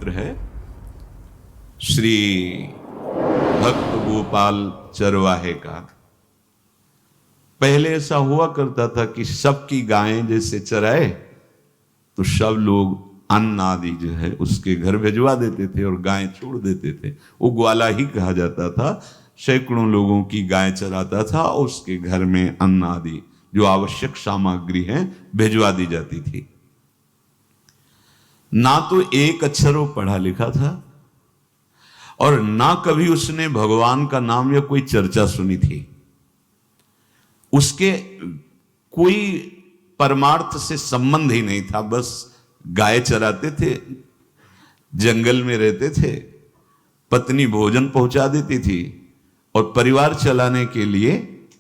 पवित्र है, श्री भक्त गोपाल चरवाहे का। पहले ऐसा हुआ करता था कि सबकी गायें जैसे चराए तो सब लोग अन्न आदि जो है उसके घर भिजवा देते थे और गायें छोड़ देते थे। वो ग्वाला ही कहा जाता था। सैकड़ों लोगों की गाय चराता था और उसके घर में अन्न आदि जो आवश्यक सामग्री है भिजवा दी जाती थी। ना तो एक अक्षर वो पढ़ा लिखा था और ना कभी उसने भगवान का नाम या कोई चर्चा सुनी थी। उसके कोई परमार्थ से संबंध ही नहीं था। बस गाय चराते थे, जंगल में रहते थे, पत्नी भोजन पहुंचा देती थी और परिवार चलाने के लिए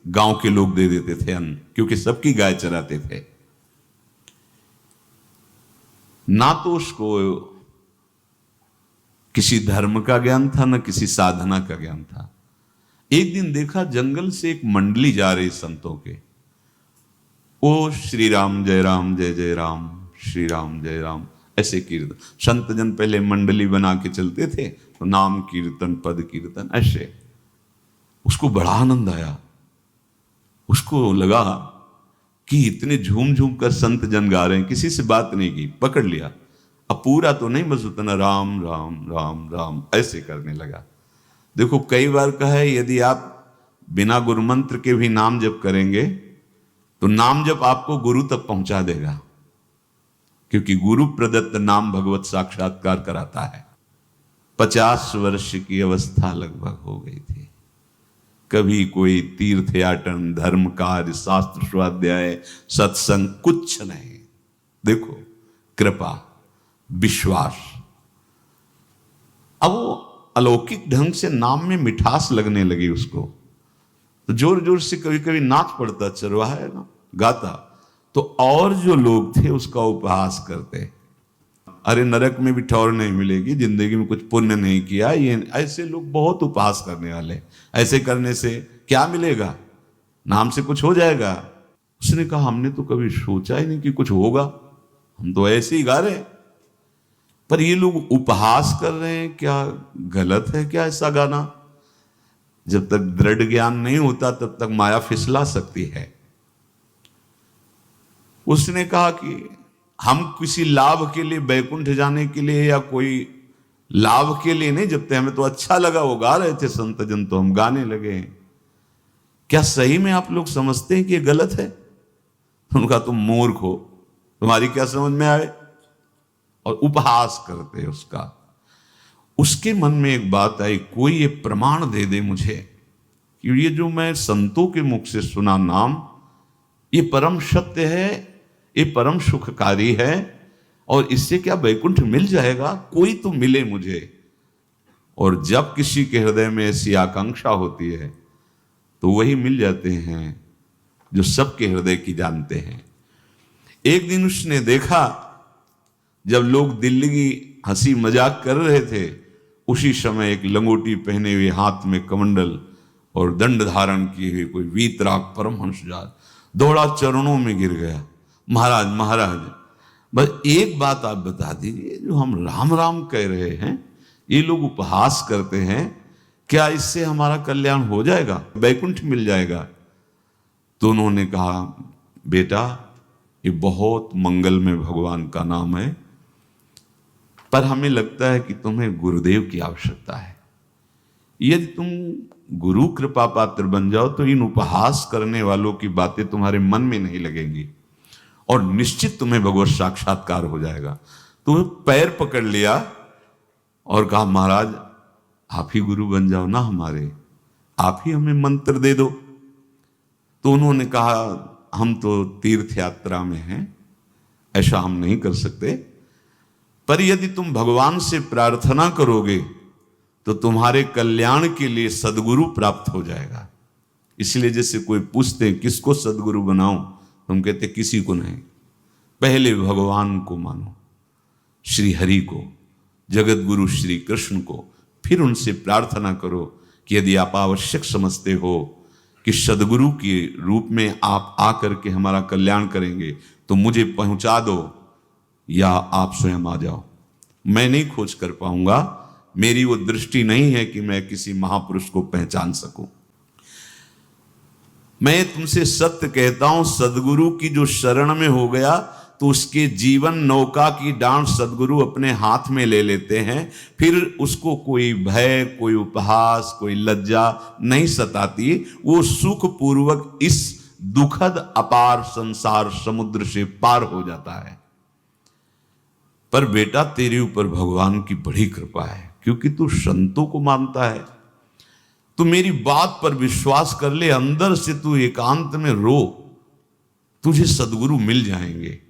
गांव के लोग दे देते थे अन्न, क्योंकि सबकी गाय चराते थे। ना तो उसको किसी धर्म का ज्ञान था, ना किसी साधना का ज्ञान था। एक दिन देखा जंगल से एक मंडली जा रही संतों के। ओ श्री राम जय राम जय जय राम, श्री राम जय राम, ऐसे कीर्तन। संत जन पहले मंडली बना के चलते थे तो नाम कीर्तन पद कीर्तन ऐसे। उसको बड़ा आनंद आया। उसको लगा कि इतने झूम झूम कर संत जन गा रहे हैं, किसी से बात नहीं की, पकड़ लिया। अब पूरा तो नहीं, बस उतना राम राम राम राम ऐसे करने लगा। देखो कई बार कहा है यदि आप बिना गुरु मंत्र के भी नाम जप करेंगे तो नाम जप आपको गुरु तक पहुंचा देगा, क्योंकि गुरु प्रदत्त नाम भगवत साक्षात्कार कराता है। 50 वर्ष की अवस्था लगभग हो गई थी। कभी कोई तीर्थ याटन, धर्म कार्य, शास्त्र स्वाध्याय, सत्संग कुछ नहीं। देखो कृपा, विश्वास। अब वो अलौकिक ढंग से नाम में मिठास लगने लगी उसको, तो जोर जोर से कभी कभी नाच पड़ता, चरवाहा है ना, गाता, तो और जो लोग थे उसका उपहास करते। अरे नरक में भी ठौर नहीं मिलेगी, जिंदगी में कुछ पुण्य नहीं किया, ये ऐसे लोग बहुत उपहास करने वाले। ऐसे करने से क्या मिलेगा, नाम से कुछ हो जाएगा। उसने कहा हमने तो कभी सोचा ही नहीं कि कुछ होगा, हम तो ऐसे ही गा रहे। पर ये लोग उपहास कर रहे हैं, क्या गलत है क्या ऐसा गाना? जब तक दृढ़ ज्ञान नहीं होता तब तक माया फिसला सकती है। उसने कहा कि हम किसी लाभ के लिए, बैकुंठ जाने के लिए या कोई लाभ के लिए नहीं जपते, हमें तो अच्छा लगा, वो गा रहे थे संत जन तो हम गाने लगे। क्या सही में आप लोग समझते हैं कि ये गलत है? उनका तुम मूर्ख हो, तुम्हारी क्या समझ में आए? और उपहास करते उसका। उसके मन में एक बात आई, कोई ये प्रमाण दे दे मुझे कि ये जो मैं संतों के मुख से सुना नाम, ये परम सत्य है, ये परम सुखकारी है, और इससे क्या वैकुंठ मिल जाएगा? कोई तो मिले मुझे। और जब किसी के हृदय में ऐसी आकांक्षा होती है तो वही मिल जाते हैं जो सबके हृदय की जानते हैं। एक दिन उसने देखा जब लोग दिल्ली की हंसी मजाक कर रहे थे, उसी समय एक लंगोटी पहने हुए, हाथ में कमंडल और दंड धारण किए हुए कोई वीतराग परमहंस दौड़ा, चरणों में गिर गया। महाराज महाराज, बस एक बात आप बता दीजिए, जो हम राम राम कह रहे हैं, ये लोग उपहास करते हैं, क्या इससे हमारा कल्याण हो जाएगा, वैकुंठ मिल जाएगा? तो उन्होंने कहा बेटा ये बहुत मंगल में भगवान का नाम है, पर हमें लगता है कि तुम्हें गुरुदेव की आवश्यकता है। यदि तुम गुरु कृपा पात्र बन जाओ तो इन उपहास करने वालों की बातें तुम्हारे मन में नहीं लगेंगी और निश्चित तुम्हें भगवत साक्षात्कार हो जाएगा। तो पैर पकड़ लिया और कहा महाराज आप ही गुरु बन जाओ ना हमारे, आप ही हमें मंत्र दे दो। तो उन्होंने कहा हम तो तीर्थ यात्रा में हैं, ऐसा हम नहीं कर सकते, पर यदि तुम भगवान से प्रार्थना करोगे तो तुम्हारे कल्याण के लिए सदगुरु प्राप्त हो जाएगा। इसलिए जैसे कोई पूछते हैं किसको सदगुरु बनाऊं, तुम कहते किसी को नहीं, पहले भगवान को मानो, श्री हरि को, जगत गुरु श्री कृष्ण को, फिर उनसे प्रार्थना करो कि यदि आप आवश्यक समझते हो कि सदगुरु के रूप में आप आकर के हमारा कल्याण करेंगे तो मुझे पहुंचा दो, या आप स्वयं आ जाओ। मैं नहीं खोज कर पाऊंगा, मेरी वो दृष्टि नहीं है कि मैं किसी महापुरुष को पहचान सकूं। मैं तुमसे सत्य कहता हूं, सदगुरु की जो शरण में हो गया तो उसके जीवन नौका की डांट सदगुरु अपने हाथ में ले लेते हैं। फिर उसको कोई भय, कोई उपहास, कोई लज्जा नहीं सताती। वो सुख पूर्वक इस दुखद अपार संसार समुद्र से पार हो जाता है। पर बेटा, तेरे ऊपर भगवान की बड़ी कृपा है, क्योंकि तू संतों को मानता है। तू मेरी बात पर विश्वास कर ले, अंदर से तू एकांत में रो, तुझे सदगुरु मिल जाएंगे।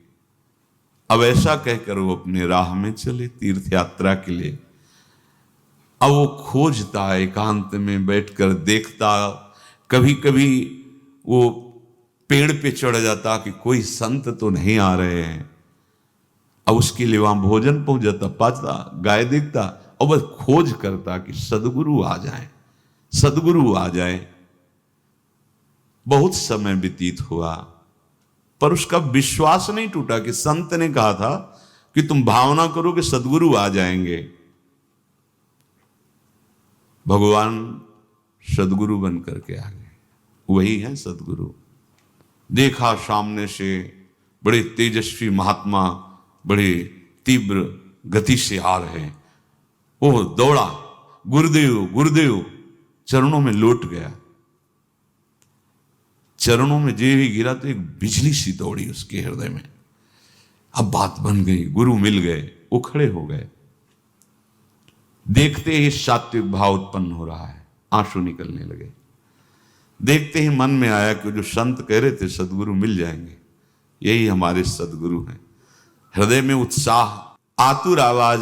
अब ऐसा कहकर वो अपने राह में चले तीर्थ यात्रा के लिए। अब वो खोजता, एकांत में बैठकर देखता, कभी कभी वो पेड़ पे चढ़ जाता कि कोई संत तो नहीं आ रहे हैं। अब उसके लिए वहां भोजन पहुंच जाता, पाता, गाय देखता और बस खोज करता कि सदगुरु आ जाए, सदगुरु आ जाए। बहुत समय व्यतीत हुआ, पर उसका विश्वास नहीं टूटा कि संत ने कहा था कि तुम भावना करो कि सदगुरु आ जाएंगे। भगवान सदगुरु बन करके आ गए, वही है सदगुरु। देखा सामने से बड़े तेजस्वी महात्मा बड़े तीव्र गति से आ रहे हैं। वो दौड़ा, गुरुदेव गुरुदेव, चरणों में लौट गया। चरणों में जे ही गिरा तो एक बिजली सी दौड़ी उसके हृदय में। अब बात बन गई, गुरु मिल गए। वो खड़े हो गए, देखते ही सात्विक भाव उत्पन्न हो रहा है, आंसू निकलने लगे। देखते ही मन में आया कि जो संत कह रहे थे सदगुरु मिल जाएंगे, यही हमारे सदगुरु हैं। हृदय में उत्साह, आतुर आवाज,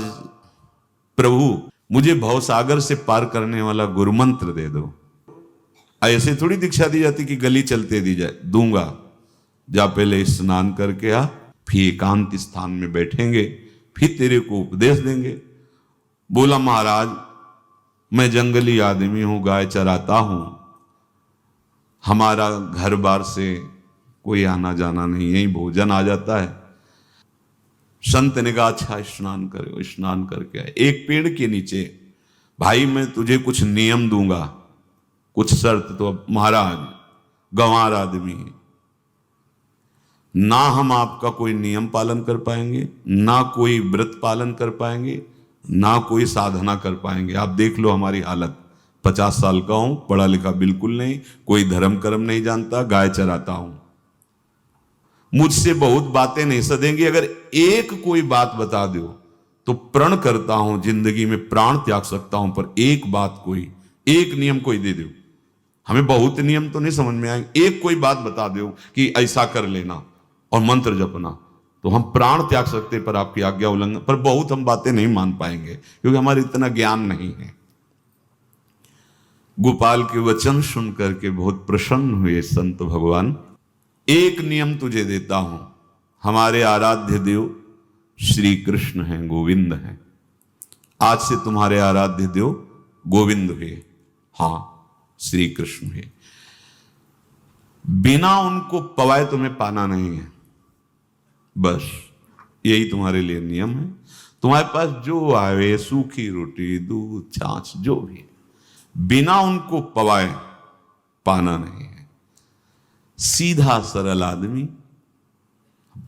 प्रभु मुझे भवसागर से पार करने वाला गुरु मंत्र दे दो। ऐसे थोड़ी दीक्षा दी जाती कि गली चलते दी जाए, दूंगा। जा पहले स्नान करके आ, फिर एकांत स्थान में बैठेंगे, फिर तेरे को उपदेश देंगे। बोला महाराज, मैं जंगली आदमी हूं, गाय चराता हूं, हमारा घर बार से कोई आना जाना नहीं, यही भोजन आ जाता है। संत ने कहा अच्छा स्नान करो। स्नान करके आए, एक पेड़ के नीचे, भाई मैं तुझे कुछ नियम दूंगा, कुछ शर्त। तो अब महाराज गंवार आदमी है, ना हम आपका कोई नियम पालन कर पाएंगे, ना कोई व्रत पालन कर पाएंगे, ना कोई साधना कर पाएंगे। आप देख लो हमारी हालत, 50 साल का हूं, पढ़ा लिखा बिल्कुल नहीं, कोई धर्म कर्म नहीं जानता, गाय चराता हूं। मुझसे बहुत बातें नहीं सदेंगी, अगर एक कोई बात बता दो तो प्रण करता हूं जिंदगी में प्राण त्याग सकता हूं, पर एक बात, कोई एक नियम कोई दे दो। हमें बहुत नियम तो नहीं समझ में आएंगे, एक कोई बात बता दो कि ऐसा कर लेना और मंत्र जपना, तो हम प्राण त्याग सकते, पर आपकी आज्ञा उल्लंघन, पर बहुत हम बातें नहीं मान पाएंगे क्योंकि हमारे इतना ज्ञान नहीं है। गोपाल के वचन सुन करके बहुत प्रसन्न हुए संत भगवान। एक नियम तुझे देता हूं, हमारे आराध्य देव श्री कृष्ण हैं, गोविंद हैं। आज से तुम्हारे आराध्य देव गोविंद हुए, हां श्री कृष्ण हुए। बिना उनको पवाए तुम्हें पाना नहीं है, बस यही तुम्हारे लिए नियम है। तुम्हारे पास जो आवे, सूखी रोटी, दूध, छाछ, जो भी, बिना उनको पवाए पाना नहीं है। सीधा सरल आदमी।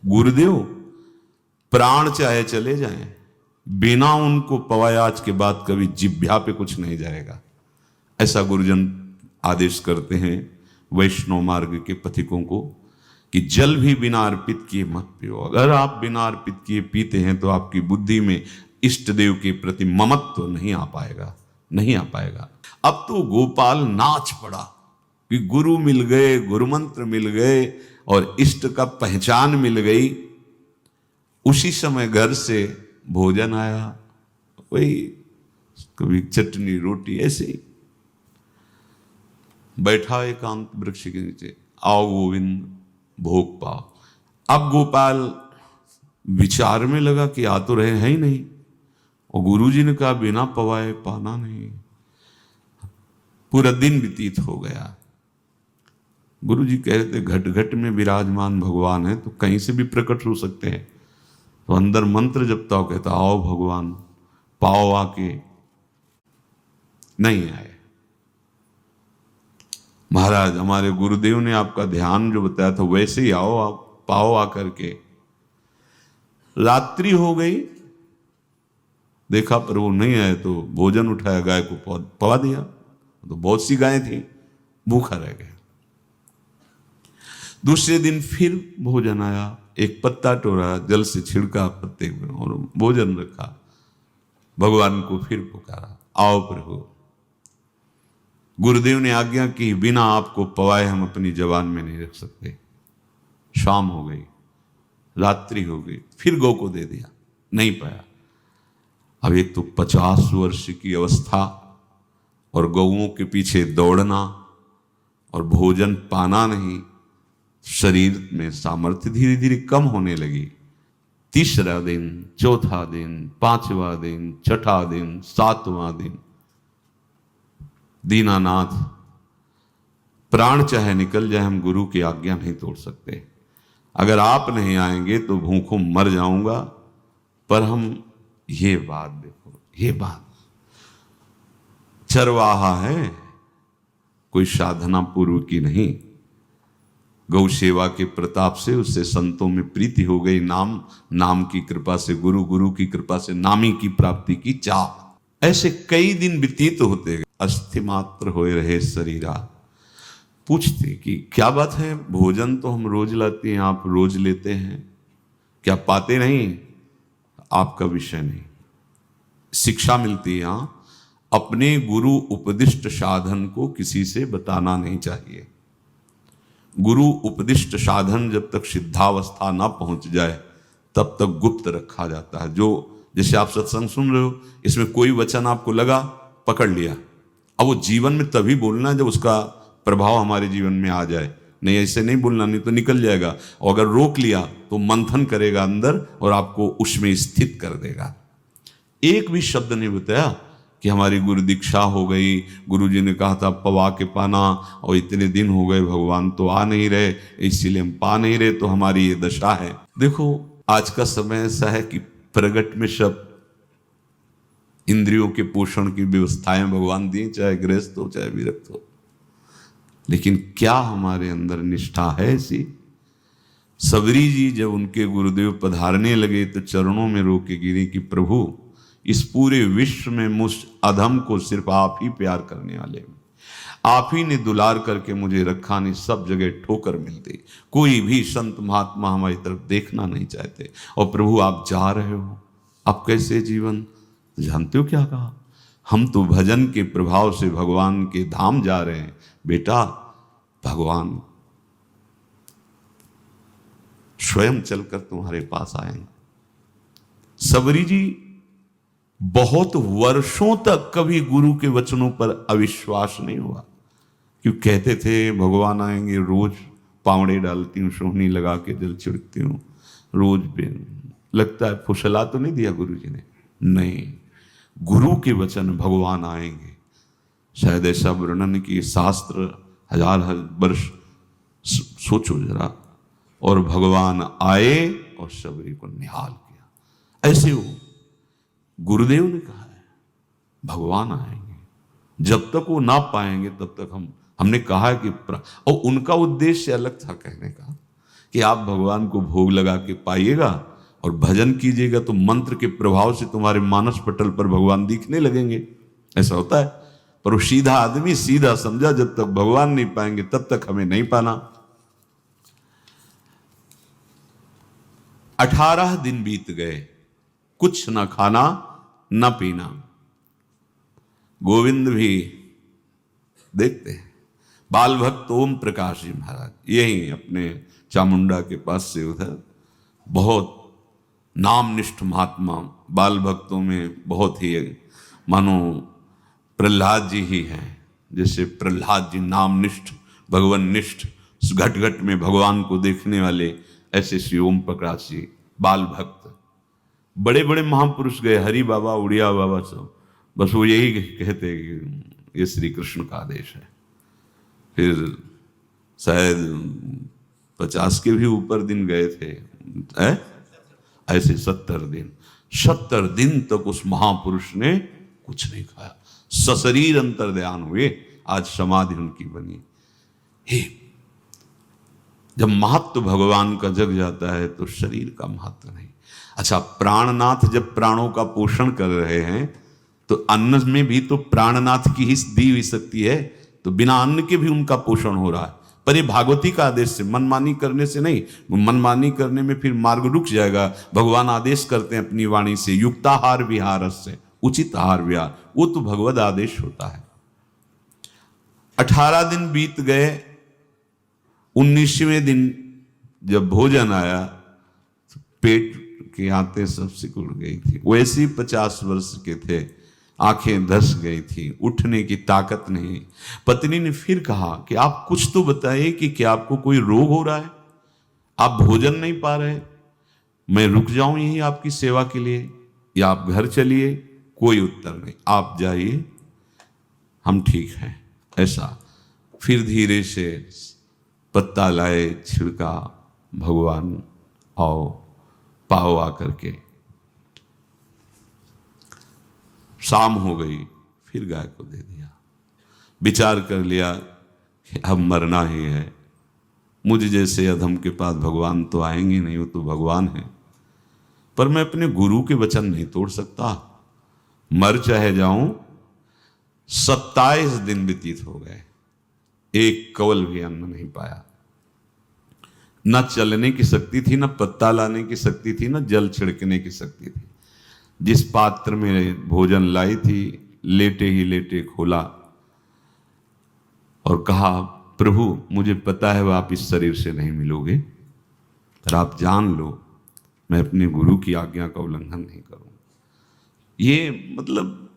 गुरुदेव प्राण चाहे चले जाएं, बिना उनको पवाए आज के बाद कभी जिह्वा पे कुछ नहीं जाएगा, ऐसा गुरुजन आदेश करते हैं वैष्णव मार्ग के पथिकों को कि जल भी बिना अर्पित किए मत पियो। अगर आप बिना अर्पित किए पीते हैं तो आपकी बुद्धि में इष्ट देव के प्रति ममत्व तो नहीं आ पाएगा, नहीं आ पाएगा। अब तो गोपाल नाच पड़ा कि गुरु मिल गए, गुरु मंत्र मिल गए और इष्ट का पहचान मिल गई। उसी समय घर से भोजन आया, वही कभी चटनी रोटी, ऐसे ही बैठा एकांत वृक्ष के नीचे, आओ गोविंद भोग पाओ। अब गोपाल विचार में लगा कि आ तो रहे हैं ही नहीं, और गुरुजी ने कहा बिना पवाए पाना नहीं। पूरा दिन व्यतीत हो गया। गुरुजी कह रहे थे घट घट में विराजमान भगवान है तो कहीं से भी प्रकट हो सकते हैं, तो अंदर मंत्र जपता हो, कहता आओ भगवान, पाओ आके, नहीं आए। महाराज हमारे गुरुदेव ने आपका ध्यान जो बताया था वैसे ही आओ, आप पाओ आकर के। रात्रि हो गई, देखा पर वो नहीं आए तो भोजन उठाया, गाय को पवा दिया, तो बहुत सी गायें थी, भूखा रह गया। दूसरे दिन फिर भोजन आया, एक पत्ता टोरा, जल से छिड़का पत्ते में और भोजन रखा, भगवान को फिर पुकारा, आओ प्रभु। गुरुदेव ने आज्ञा की, बिना आपको पवाए हम अपनी जबान में नहीं रख सकते। शाम हो गई, रात्रि हो गई, फिर गौ को दे दिया, नहीं पाया। अब एक तो 50 वर्ष की अवस्था और गौओं के पीछे दौड़ना और भोजन पाना नहीं, शरीर में सामर्थ्य धीरे धीरे कम होने लगी। तीसरा दिन, चौथा दिन, पांचवा दिन, छठा दिन, सातवां दिन, दीनानाथ प्राण चाहे निकल जाए, हम गुरु की आज्ञा नहीं तोड़ सकते। अगर आप नहीं आएंगे तो भूखों मर जाऊंगा। पर हम ये बात देखो, ये बात चरवाहा है, कोई साधना पूर्व की नहीं। गौ सेवा के प्रताप से उससे संतों में प्रीति हो गई, नाम की कृपा से, गुरु की कृपा से नामी की प्राप्ति की चाह। ऐसे कई दिन व्यतीत होते गए, अस्थि मात्र होए रहे शरीरा। पूछते कि क्या बात है, भोजन तो हम रोज लाते हैं, आप रोज लेते हैं, क्या पाते नहीं? आपका विषय नहीं। शिक्षा मिलती है, अपने गुरु उपदिष्ट साधन को किसी से बताना नहीं चाहिए। गुरु उपदिष्ट साधन जब तक सिद्धावस्था ना पहुंच जाए तब तक गुप्त रखा जाता है। जो जैसे आप सत्संग सुन रहे हो, इसमें कोई वचन आपको लगा, पकड़ लिया, अब वो जीवन में तभी बोलना है जब उसका प्रभाव हमारे जीवन में आ जाए। नहीं, ऐसे नहीं बोलना, नहीं तो निकल जाएगा। और अगर रोक लिया तो मंथन करेगा अंदर और आपको उसमें स्थित कर देगा। एक भी शब्द नहीं बताया कि हमारी गुरु दीक्षा हो गई, गुरु जी ने कहा था पवा के पाना, और इतने दिन हो गए भगवान तो आ नहीं रहे, इसीलिए हम पा नहीं रहे, तो हमारी ये दशा है। देखो आज का समय ऐसा है कि प्रगट में सब इंद्रियों के पोषण की व्यवस्थाएं भगवान दी, चाहे गृहस्थ हो चाहे विरक्त हो, लेकिन क्या हमारे अंदर निष्ठा है ऐसी? सबरी जी जब उनके गुरुदेव पधारने लगे तो चरणों में रो के गिरे कि प्रभु, इस पूरे विश्व में मुझ अधम को सिर्फ आप ही प्यार करने वाले, आप ही ने दुलार करके मुझे रखा, नहीं सब जगह ठोकर मिलती, कोई भी संत महात्मा हमारी तरफ देखना नहीं चाहते, और प्रभु आप जा रहे हो, आप कैसे जीवन? जानते हो क्या कहा? हम तो भजन के प्रभाव से भगवान के धाम जा रहे हैं बेटा, भगवान स्वयं चलकर तुम्हारे पास आएंगे। सबरी जी बहुत वर्षों तक कभी गुरु के वचनों पर अविश्वास नहीं हुआ, क्यों कहते थे भगवान आएंगे, रोज पावड़े डालती हूँ, सोहनी लगा के जल छिड़कती हूँ, रोज लगता है फुसला तो नहीं दिया गुरु जी ने? नहीं, गुरु के वचन भगवान आएंगे। शायद ऐसा वर्णन की शास्त्र हजार वर्ष सोचो जरा, और भगवान आए और सबरी को निहाल किया। ऐसे हो गुरुदेव ने कहा है भगवान आएंगे, जब तक वो ना पाएंगे तब तक हमने कहा है कि और उनका उद्देश्य अलग था कहने का कि आप भगवान को भोग लगा के पाइएगा और भजन कीजिएगा तो मंत्र के प्रभाव से तुम्हारे मानस पटल पर भगवान दिखने लगेंगे। ऐसा होता है, पर वो सीधा आदमी सीधा समझा, जब तक भगवान नहीं पाएंगे तब तक हमें नहीं पाना। 18 दिन बीत गए, कुछ ना खाना न पीना। गोविंद भी देखते हैं, बाल भक्त ओम प्रकाश जी महाराज यही अपने चामुंडा के पास से उधर, बहुत नामनिष्ठ महात्मा, बाल भक्तों में बहुत ही मानो प्रहलाद जी ही हैं। जैसे प्रहलाद जी नामनिष्ठ भगवान निष्ठ, घट घट में भगवान को देखने वाले, ऐसे श्री ओम प्रकाश जी बाल भक्त। बड़े बड़े महापुरुष गए, हरि बाबा, उड़िया बाबा, सब बस वो यही कहते कि ये श्री कृष्ण का आदेश है। फिर शायद 50 के भी ऊपर दिन गए थे, ऐसे 70 दिन तक उस महापुरुष ने कुछ नहीं खाया, सशरीर अंतर्ध्यान हुए। आज समाधि उनकी बनी। हे, जब महत्व भगवान का जग जाता है तो शरीर का महत्व नहीं। अच्छा, प्राणनाथ जब प्राणों का पोषण कर रहे हैं तो अन्न में भी तो प्राणनाथ की ही दी हुई शक्ति है, तो बिना अन्न के भी उनका पोषण हो रहा है। पर ये भागवती का आदेश से, मनमानी करने से नहीं। मनमानी करने में फिर मार्ग रुक जाएगा। भगवान आदेश करते हैं अपनी वाणी से, युक्ताहार विहार से, उचित आहार विहार, वो तो भगवद आदेश होता है। 18 दिन बीत गए। 19वें दिन जब भोजन आया तो पेट की आंतें सब सिकुड़ गई थी। वैसे ही 50 वर्ष के थे, आंखें धस गई थी, उठने की ताकत नहीं। पत्नी ने फिर कहा कि आप कुछ तो बताइए कि क्या आपको कोई रोग हो रहा है? आप भोजन नहीं पा रहे, मैं रुक जाऊं यहीं आपकी सेवा के लिए, या आप घर चलिए? कोई उत्तर नहीं। आप जाइए, हम ठीक हैं। ऐसा फिर धीरे से पत्ता लाए, छिड़का भगवान, आओ पाओ आकर के। शाम हो गई, फिर गाय को दे दिया। विचार कर लिया कि अब मरना ही है, मुझ जैसे अधम के पास भगवान तो आएंगे नहीं, वो तो भगवान है। पर मैं अपने गुरु के वचन नहीं तोड़ सकता, मर चाहे जाऊं। 27 दिन व्यतीत हो गए, एक कवल भी अन्न नहीं पाया। न चलने की शक्ति थी, न पत्ता लाने की शक्ति थी, न जल छिड़कने की शक्ति थी। जिस पात्र में भोजन लाई थी, लेटे ही लेटे खोला और कहा, प्रभु मुझे पता है वो आप इस शरीर से नहीं मिलोगे, पर आप जान लो मैं अपने गुरु की आज्ञा का उल्लंघन नहीं करूंगा। ये मतलब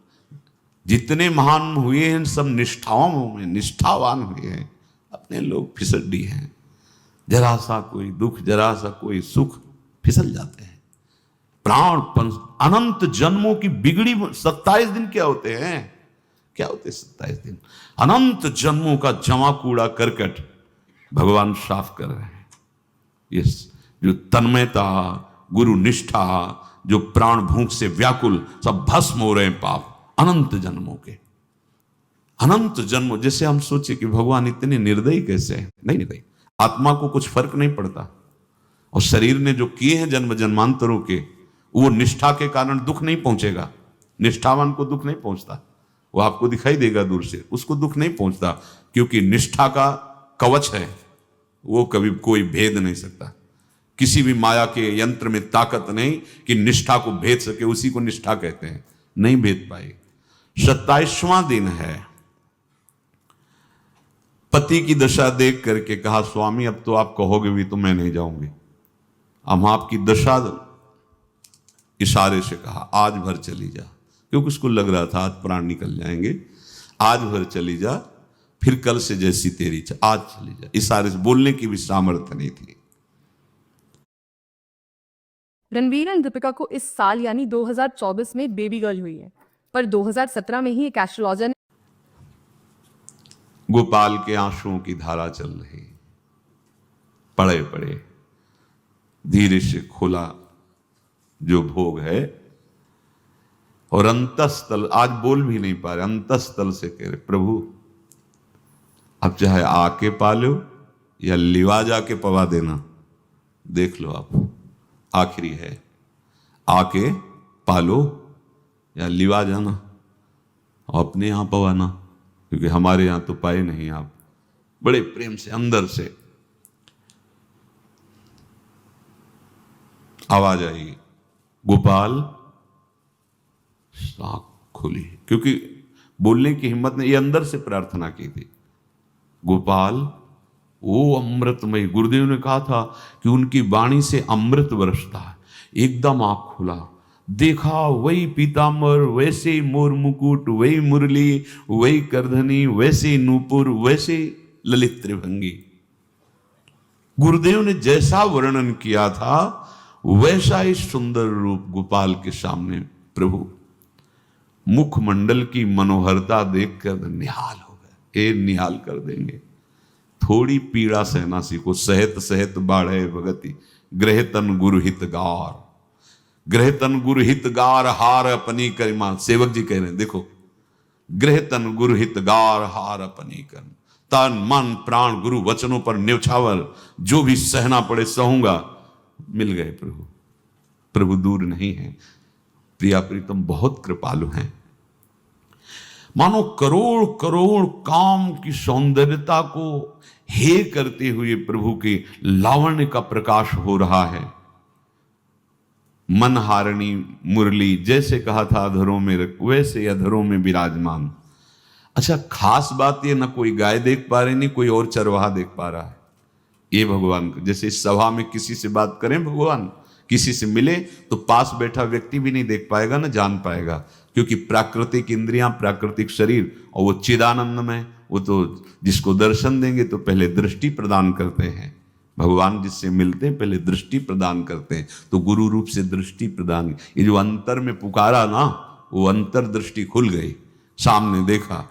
जितने महान हुए हैं सब निष्ठाओं में निष्ठावान हुए हैं। अपने लोग फिसड्डी हैं, जरा सा कोई दुख, जरा सा कोई सुख, फिसल जाते हैं। प्राण अनंत जन्मों की बिगड़ी 27 दिन क्या होते हैं? क्या होते हैं 27 दिन? अनंत जन्मों का जमा कूड़ा करकट भगवान साफ कर रहे हैं। ये जो तन्मयता, गुरु निष्ठा, जो प्राण भूख से व्याकुल, सब भस्म हो रहे हैं पाप अनंत जन्मों के। अनंत जन्म, जैसे हम सोचे कि भगवान इतने निर्दयी कैसे हैं? नहीं निर्दयी, आत्मा को कुछ फर्क नहीं पड़ता। और शरीर ने जो किए हैं जन्म जन्मांतरों के, वो निष्ठा के कारण दुख नहीं पहुंचेगा। निष्ठावान को दुख नहीं पहुंचता, वो आपको दिखाई देगा दूर से, उसको दुख नहीं पहुंचता, क्योंकि निष्ठा का कवच है, वो कभी कोई भेद नहीं सकता। किसी भी माया के यंत्र में ताकत नहीं कि निष्ठा को भेद सके, उसी को निष्ठा कहते हैं, नहीं भेद पाई। 27वां दिन है। पति की दशा देख करके कहा, स्वामी अब तो आप कहोगे भी तो मैं नहीं जाऊंगी। हम आपकी दशा, इशारे से कहा, आज भर चली जा, क्योंकि उसको लग रहा था आज प्राण निकल जाएंगे। आज भर चली जा, फिर कल से जैसी तेरी आज चली जा। इशारे से, बोलने की भी सामर्थ्य नहीं थी। रणवीर एंड दीपिका को इस साल यानी 2024 में बेबी गर्ल हुई है, पर 2017 में ही एक एस्ट्रोलॉजर ने गोपाल के आंसुओं की धारा चल रही, पड़े पड़े धीरे से खोला जो भोग है, और अंतस्थल, आज बोल भी नहीं पा रहे, अंतस्थल से कह रहे, प्रभु अब चाहे आके पालो या लिवा जाके पवा देना, देख लो आप, आखिरी है, आके पालो या लिवा जाना और अपने यहां पवाना, क्योंकि हमारे यहां तो पाए नहीं आप। बड़े प्रेम से अंदर से आवाज आई, गोपाल। आंख खुली, क्योंकि बोलने की हिम्मत ने, ये अंदर से प्रार्थना की थी, गोपाल वो अमृतमय। गुरुदेव ने कहा था कि उनकी वाणी से अमृत बरसता है। एकदम आंख खुला, देखा वही पीतांबर, वैसे ही मोर मुकुट, वही मुरली, वही करधनी, वैसे नूपुर, वैसे ललित त्रिभंगी। गुरुदेव ने जैसा वर्णन किया था वैसा ही सुंदर रूप गोपाल के सामने। प्रभु मुखमंडल की मनोहरता देखकर निहाल हो गए। ए निहाल कर देंगे, थोड़ी पीड़ा सहना सीखो। सहत सहत बाढ़े भगति, ग्रह तन गुरु हितगार। गृह तन गुरु हित गार हार अपनी करिमा। सेवक जी कह रहे हैं, देखो, गृह तन गुरु हित गार हार अपनी कर, तन मन प्राण गुरु वचनों पर न्यौछावर, जो भी सहना पड़े सहूंगा। मिल गए प्रभु, प्रभु दूर नहीं है। प्रिया प्रीतम बहुत कृपालु हैं। मानो करोड़ करोड़ काम की सौंदर्यता को हे करते हुए प्रभु के लावण्य का प्रकाश हो रहा है। मनहारिणी मुरली, जैसे कहा था अधरों में वैसे अधरों में विराजमान। अच्छा, खास बात ये, ना कोई गाय देख पा रहे, नहीं कोई और चरवाहा देख पा रहा है। ये भगवान, जैसे इस सभा में किसी से बात करें भगवान, किसी से मिले तो पास बैठा व्यक्ति भी नहीं देख पाएगा, ना जान पाएगा, क्योंकि प्राकृतिक इंद्रियां, प्राकृतिक शरीर, और वो चिदानंद में, वो तो जिसको दर्शन देंगे तो पहले दृष्टि प्रदान करते हैं। भगवान जिससे मिलते हैं पहले दृष्टि प्रदान करते हैं, तो गुरु रूप से दृष्टि प्रदान। ये जो अंतर में पुकारा ना, वो अंतर दृष्टि खुल गई, सामने देखा।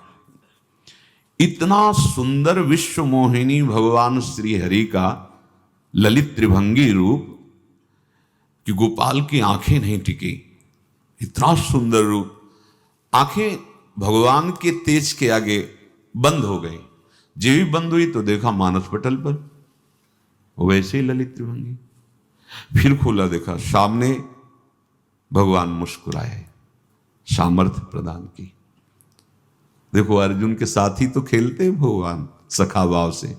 इतना सुंदर विश्व मोहिनी भगवान श्री हरि का ललित त्रिभंगी रूप कि गोपाल की आंखें नहीं टिकी। इतना सुंदर रूप, आंखें भगवान के तेज के आगे बंद हो गई। जब भी बंद हुई तो देखा मानस पटल पर वैसे ही ललित त्रिभंगी। फिर खोला, देखा सामने भगवान मुस्कुराए, सामर्थ्य प्रदान की। देखो, अर्जुन के साथ ही तो खेलते हैं भगवान सखा भाव से,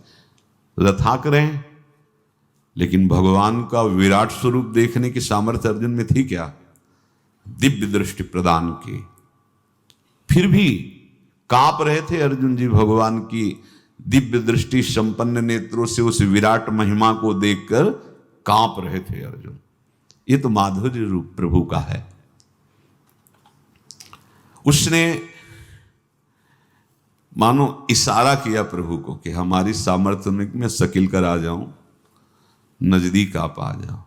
रथाक रहे हैं, लेकिन भगवान का विराट स्वरूप देखने की सामर्थ्य अर्जुन में थी क्या? दिव्य दृष्टि प्रदान की। फिर भी कांप रहे थे अर्जुन जी भगवान की दिव्य दृष्टि संपन्न नेत्रों से उस विराट महिमा को देखकर कांप रहे थे अर्जुन। ये तो माधुर्य रूप प्रभु का है। उसने मानो इशारा किया प्रभु को कि हमारी सामर्थ्य में मैं सकिल कर आ जाऊं, नजदीक आप आ जाओ।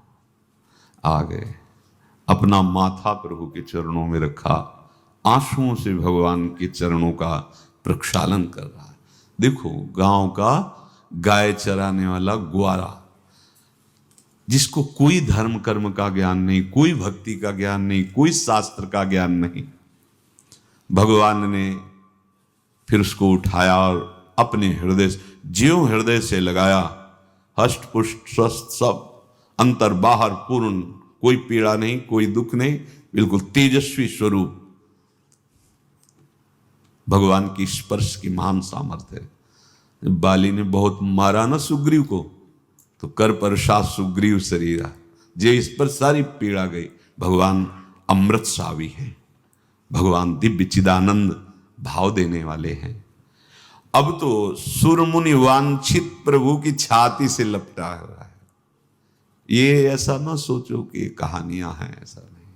आ गए, अपना माथा प्रभु के चरणों में रखा, आंसुओं से भगवान के चरणों का प्रक्षालन कर रहा है। देखो, गांव का गाय चराने वाला ग्वारा, जिसको कोई धर्म कर्म का ज्ञान नहीं, कोई भक्ति का ज्ञान नहीं, कोई शास्त्र का ज्ञान नहीं, भगवान ने फिर उसको उठाया और अपने हृदय से, ज्यों हृदय से लगाया, हष्ट पुष्ट स्वस्थ सब, अंतर बाहर पूर्ण, कोई पीड़ा नहीं, कोई दुख नहीं, बिल्कुल तेजस्वी स्वरूप। भगवान की स्पर्श की महान सामर्थ्य है। बाली ने बहुत मारा ना सुग्रीव को, तो कर प्रसाद सुग्रीव शरीरा, जे इस पर सारी पीड़ा गई। भगवान अमृत सावी है, भगवान दिव्य चिदानंद भाव देने वाले हैं। अब तो सुरमुनि वांछित प्रभु की छाती से लपटा हुआ है। ये ऐसा ना सोचो कि ये कहानियां हैं, ऐसा नहीं।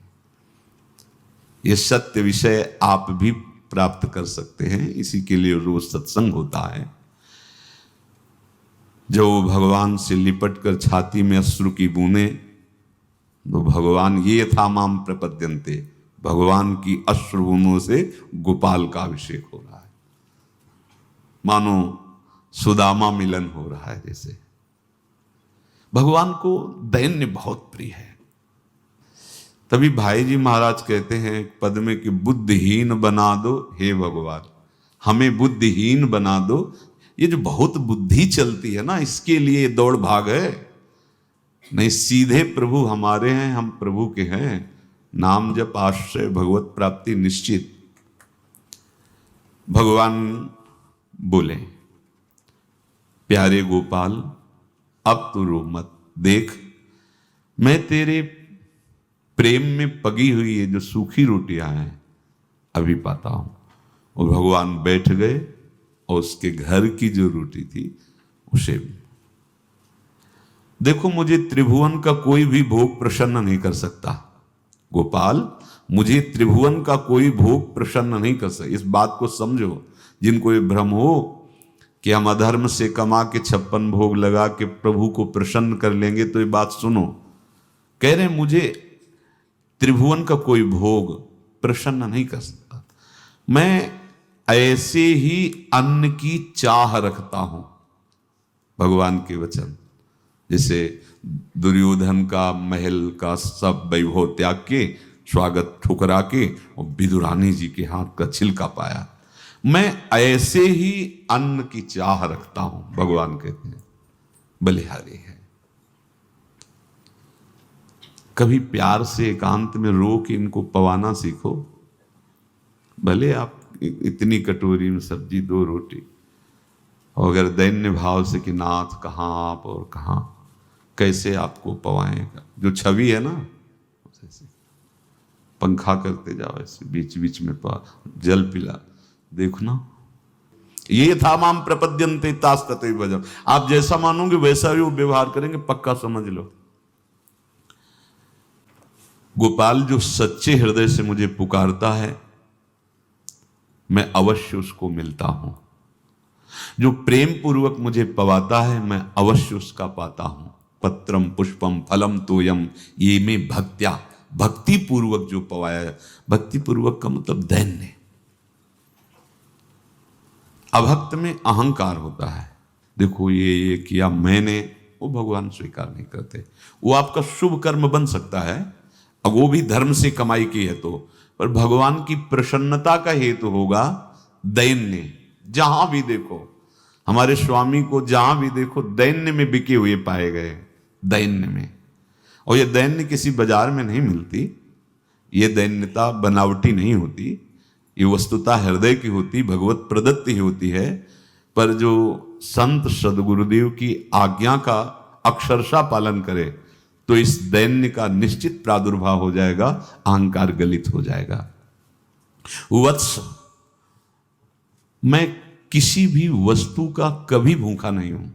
ये सत्य विषय आप भी प्राप्त कर सकते हैं, इसी के लिए रोज सत्संग होता है। जो भगवान से लिपट कर छाती में अश्रु की बूंदें, तो भगवान ये था माम प्रपद्यन्ते, भगवान की अश्रु बूंदों से गोपाल का अभिषेक हो रहा है। मानो सुदामा मिलन हो रहा है जैसे। भगवान को दैन्य बहुत प्रिय है। तभी भाई जी महाराज कहते हैं पद में कि बुद्धिहीन बना दो हे भगवान, हमें बुद्धिहीन बना दो। ये जो बहुत बुद्धि चलती है ना, इसके लिए दौड़ भाग है। नहीं, सीधे प्रभु हमारे हैं, हम प्रभु के हैं। नाम जप आश्रय भगवत प्राप्ति निश्चित। भगवान बोले, प्यारे गोपाल अब तू रो मत, देख मैं तेरे प्रेम में पगी हुई ये जो सूखी रोटियां हैं अभी पाता हूं। और भगवान बैठ गए और उसके घर की जो रोटी थी उसे, देखो मुझे त्रिभुवन का कोई भी भोग प्रसन्न नहीं कर सकता गोपाल, मुझे त्रिभुवन का कोई भोग प्रसन्न नहीं कर सकता। इस बात को समझो। जिनको ये भ्रम हो कि हम अधर्म से कमा के 56 भोग लगा के प्रभु को प्रसन्न कर लेंगे, तो ये बात सुनो। कह रहे मुझे त्रिभुवन का कोई भोग प्रसन्न नहीं कर सकता, मैं ऐसे ही अन्न की चाह रखता हूं। भगवान के वचन, जैसे दुर्योधन का महल का सब वैभव त्याग के स्वागत ठुकरा के और विदुरानी जी के हाथ का छिलका पाया। मैं ऐसे ही अन्न की चाह रखता हूं, भगवान कहते हैं, बलिहारी है। कभी प्यार से एकांत में रो के इनको पवाना सीखो। भले आप इतनी कटोरी में सब्जी 2 रोटी, और अगर दैन्य भाव से कि नाथ कहाँ आप और कहाँ, कैसे आपको पवाएगा। जो छवि है ना, ऐसे पंखा करते जाओ, ऐसे बीच बीच में जल पिला, देखो ना, ये था माम प्रपद्यन्ते तास्तते भजम। आप जैसा मानोगे वैसा ही वो व्यवहार करेंगे, पक्का समझ लो। गोपाल जो सच्चे हृदय से मुझे पुकारता है, मैं अवश्य उसको मिलता हूं। जो प्रेम पूर्वक मुझे पवाता है, मैं अवश्य उसका पाता हूं। पत्रम पुष्पम फलम तोयम ये में भक्त्या, भक्ति पूर्वक जो पवाया। भक्ति पूर्वक का मतलब दैन्य। अभक्त में अहंकार होता है, देखो ये किया मैंने, वो भगवान स्वीकार नहीं करते। वो आपका शुभ कर्म बन सकता है, अब वो भी धर्म से कमाई की है तो, पर भगवान की प्रसन्नता का हेतु होगा दैन्य। जहां भी देखो, हमारे स्वामी को जहां भी देखो दैन्य में बिके हुए पाए गए, दैन्य में। और ये दैन्य किसी बाजार में नहीं मिलती, ये दैन्यता बनावटी नहीं होती, ये वस्तुतः हृदय की होती, भगवत प्रदत्त ही होती है। पर जो संत सदगुरुदेव की आज्ञा का अक्षरशः पालन करे तो इस दैन्य का निश्चित प्रादुर्भाव हो जाएगा, अहंकार गलित हो जाएगा। वत्स, मैं किसी भी वस्तु का कभी भूखा नहीं हूं।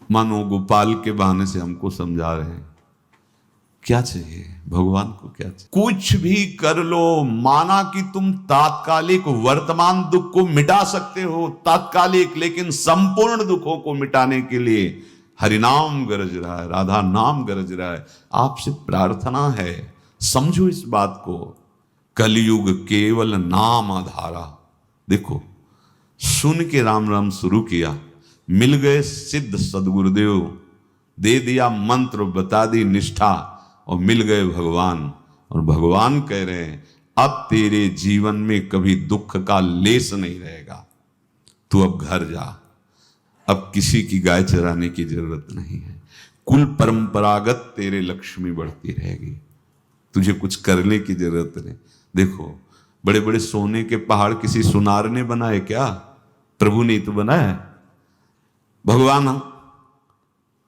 मानो गोपाल के बहाने से हमको समझा रहे हैं, क्या चाहिए भगवान को, क्या चाहिए। कुछ भी कर लो, माना कि तुम तात्कालिक वर्तमान दुख को मिटा सकते हो, तात्कालिक, लेकिन संपूर्ण दुखों को मिटाने के लिए हरिनाम गरज रहा है, राधा नाम गरज रहा है। आपसे प्रार्थना है, समझो इस बात को। कलयुग केवल नाम आधारा। देखो, सुन के राम राम शुरू किया, मिल गए सिद्ध सदगुरुदेव, दे दिया मंत्र, बता दी निष्ठा, और मिल गए भगवान। और भगवान कह रहे हैं, अब तेरे जीवन में कभी दुख का लेस नहीं रहेगा, तू अब घर जा, अब किसी की गाय चराने की जरूरत नहीं है। कुल परंपरागत तेरे लक्ष्मी बढ़ती रहेगी, तुझे कुछ करने की जरूरत नहीं। देखो, बड़े बड़े सोने के पहाड़ किसी सुनार ने बनाए क्या? प्रभु ने तो बनाया। भगवान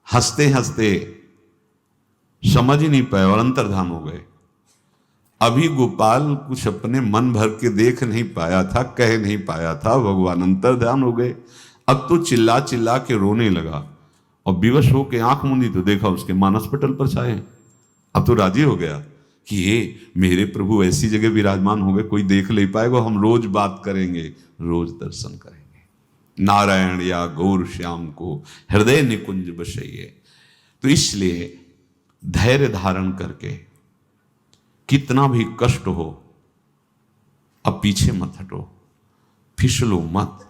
हंसते हंसते समझ ही नहीं पाए और अंतर्धान हो गए। अभी गोपाल कुछ अपने मन भर के देख नहीं पाया था, कह नहीं पाया था, भगवान अंतर्धान हो गए। अब तो चिल्ला चिल्ला के रोने लगा और विवश होके आंख मूंदी तो देखा उसके मानस पटल पर छाए। अब तो राजी हो गया कि ये मेरे प्रभु ऐसी जगह विराजमान हो गए, कोई देख नहीं पाएगा, हम रोज बात करेंगे, रोज दर्शन करेंगे। नारायण या गौर श्याम को हृदय निकुंज बसइए। तो इसलिए धैर्य धारण करके, कितना भी कष्ट हो, अब पीछे मत हटो, फिसलो मत।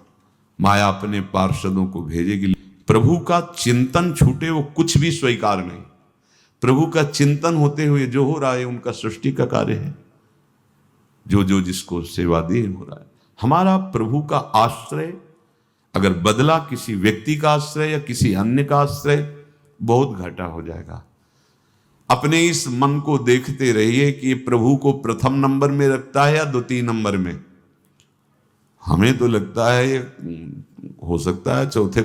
माया अपने पार्षदों को भेजेगी। प्रभु का चिंतन छूटे वो कुछ भी स्वीकार नहीं। प्रभु का चिंतन होते हुए जो हो रहा है उनका सृष्टि का कार्य है, जो जो जिसको सेवा दी हो रहा है। हमारा प्रभु का आश्रय अगर बदला किसी व्यक्ति का आश्रय या किसी अन्य का आश्रय, बहुत घाटा हो जाएगा। अपने इस मन को देखते रहिए कि प्रभु को प्रथम नंबर में रखता है या द्वितीय नंबर में। हमें तो लगता है हो सकता है चौथे